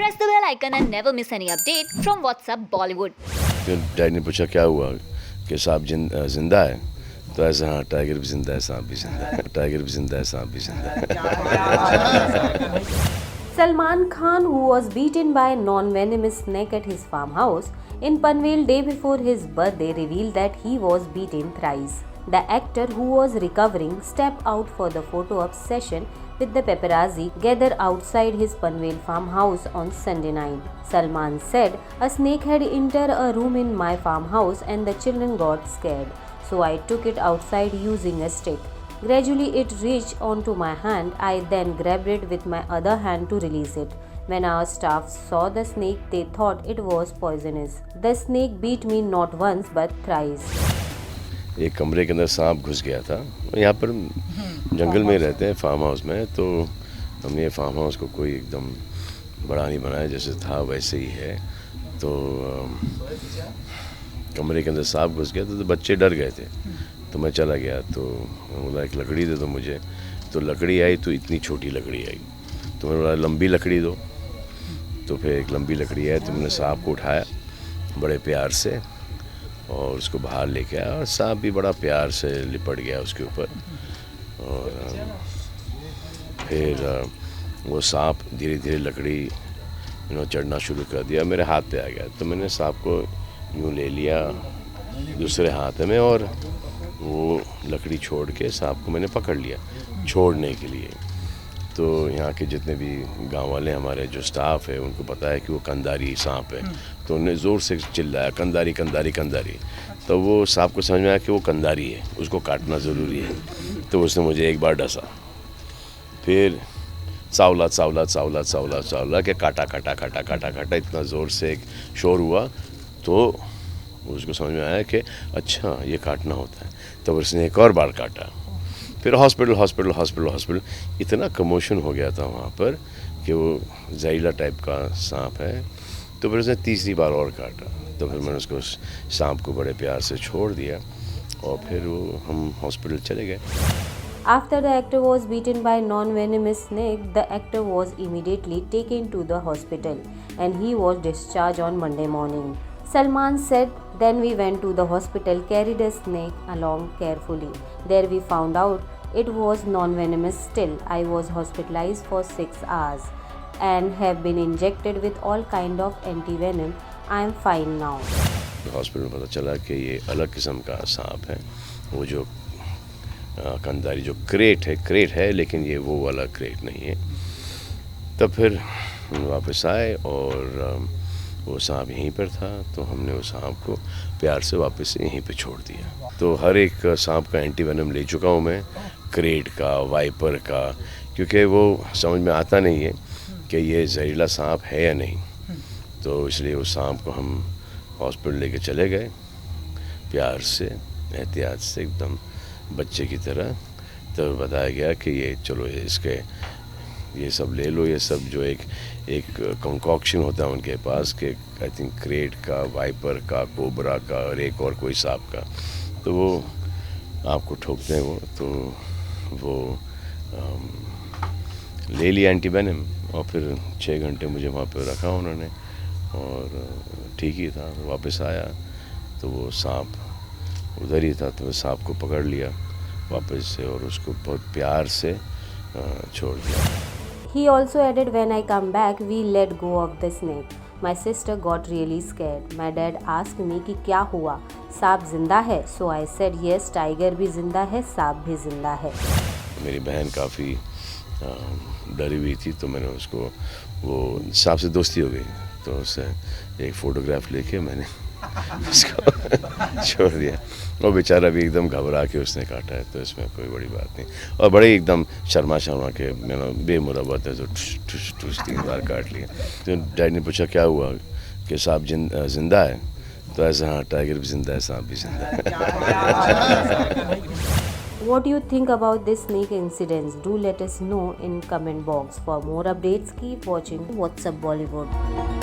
press the bell icon and never miss any update from WhatsApp Bollywood. फिर daddy ने पूछा क्या हुआ कि सांप जिंदा है, तो ऐसा हाँ टाइगर भी जिंदा है, सांप भी जिंदा है, टाइगर भी जिंदा है, सांप भी जिंदा है। Salman Khan, who was beaten by a non-venomous snake at his farmhouse in Panvel day before his birthday, revealed that he was beaten thrice. The actor, who was recovering, stepped out for the photo op session with the paparazzi gathered outside his Panvel farmhouse on Sunday night. Salman said, "A snake had entered a room in my farmhouse and the children got scared. So I took it outside using a stick. Gradually it reached onto my hand. I then grabbed it with my other hand to release it. When our staff saw the snake, they thought it was poisonous. The snake bit me not once but thrice." एक कमरे के अंदर सांप घुस गया था। यहाँ पर जंगल में रहते हैं फार्म हाउस में, तो हमने फार्म हाउस को कोई एकदम बड़ा नहीं बनाया, जैसे था वैसे ही है। तो कमरे के अंदर सांप घुस गया तो बच्चे डर गए थे, तो मैं चला गया। तो बोला एक लकड़ी दे दो मुझे, तो लकड़ी आई तो इतनी छोटी लकड़ी आई, तो मैंने बोला लंबी लकड़ी दो। तो फिर एक लंबी लकड़ी आई, तो मैंने सांप को उठाया बड़े प्यार से और उसको बाहर लेके आया, और सांप भी बड़ा प्यार से लिपट गया उसके ऊपर। और फिर वो सांप धीरे धीरे लकड़ी चढ़ना शुरू कर दिया, मेरे हाथ पे आ गया। तो मैंने सांप को यूँ ले लिया दूसरे हाथ में, और वो लकड़ी छोड़ के सांप को मैंने पकड़ लिया छोड़ने के लिए। तो यहाँ के जितने भी गांव वाले हमारे जो स्टाफ है उनको पता है कि वो कंधारी सांप है, तो उन्होंने ज़ोर से चिल्लाया कंधारी कंधारी कंधारी। तो वो सांप को समझ में आया कि वो कंधारी है, उसको काटना ज़रूरी है। तो उसने मुझे एक बार डसा, फिर चावला चावला चावला चावला चावला के काटा काटा काटा काटा काटा, इतना ज़ोर से एक शोर हुआ। तो उसको समझ में आया कि अच्छा ये काटना होता है। तो उसने एक और बार काटा, फिर हॉस्पिटल हॉस्पिटल हॉस्पिटल हॉस्पिटल, इतना कमोशन हो गया था वहाँ पर कि वो जहरीला टाइप का सांप है। तो फिर उसने तीसरी बार और काटा, तो फिर मैंने उसको सांप को बड़े प्यार से छोड़ दिया, और फिर वो हम हॉस्पिटल चले गए। After the actor was beaten by a non-venomous snake, the actor was immediately taken to the hospital and he was discharged on Monday morning. Salman said, "Then we went to the hospital, carried a snake along carefully. There we found out it was non-venomous still. I was hospitalized for 6 hours and have been injected with all kind of anti-venom. I am fine now." Hospital में पता चला कि ये अलग किस्म का सांप है, वो जो कंधारी जो क्रेट है, लेकिन ये वो वाला क्रेट नहीं है। तब फिर वापस आए और वो सांप यहीं पर था, तो हमने उस सांप को प्यार से वापस यहीं पे छोड़ दिया। तो हर एक सांप का एंटीवेनम ले चुका हूँ मैं, क्रेट का, वाइपर का, क्योंकि वो समझ में आता नहीं है कि ये जहरीला सांप है या नहीं। तो इसलिए उस सांप को हम हॉस्पिटल लेके चले गए प्यार से, एहतियात से, एकदम बच्चे की तरह। तो बताया गया कि ये चलो इसके ये सब ले लो, ये सब जो एक कंकॉक्शन होता है उनके पास कि आई थिंक क्रेट का, वाइपर का, कोबरा का और एक और कोई सांप का, तो वो आपको ठोकते हैं वो। तो वो ले लिया एंटीवेनम, और फिर 6 घंटे मुझे वहाँ पे रखा उन्होंने, और ठीक ही था। वापस आया तो वो सांप उधर ही था, तो सांप को पकड़ लिया वापस से और उसको बहुत प्यार से छोड़ दिया। He also added, "When I come back, we let go of the snake. My sister got really scared. My dad asked me कि क्या हुआ, सांप जिंदा है? So I said yes, tiger भी जिंदा है, सांप भी जिंदा है." मेरी बहन काफ़ी डरी हुई थी, तो मैंने उसको, वो सांप से दोस्ती हो गई, तो उससे एक फ़ोटोग्राफ लेके मैंने उसको छोड़ दिया। वो बेचारा भी एकदम घबरा के उसने काटा है, तो इसमें कोई बड़ी बात नहीं। और बड़े एकदम शर्मा के मैंने बेमुरवत है, तो ठुस ठुस 3 बार काट लिया। तो डैडी ने पूछा क्या हुआ कि सांप जिंदा है, तो ऐसा हाँ टाइगर भी जिंदा है, सांप भी जिंदा है। What do you think about this snake incidents? Do let us know in comment box. For more updates, keep watching WhatsApp Bollywood.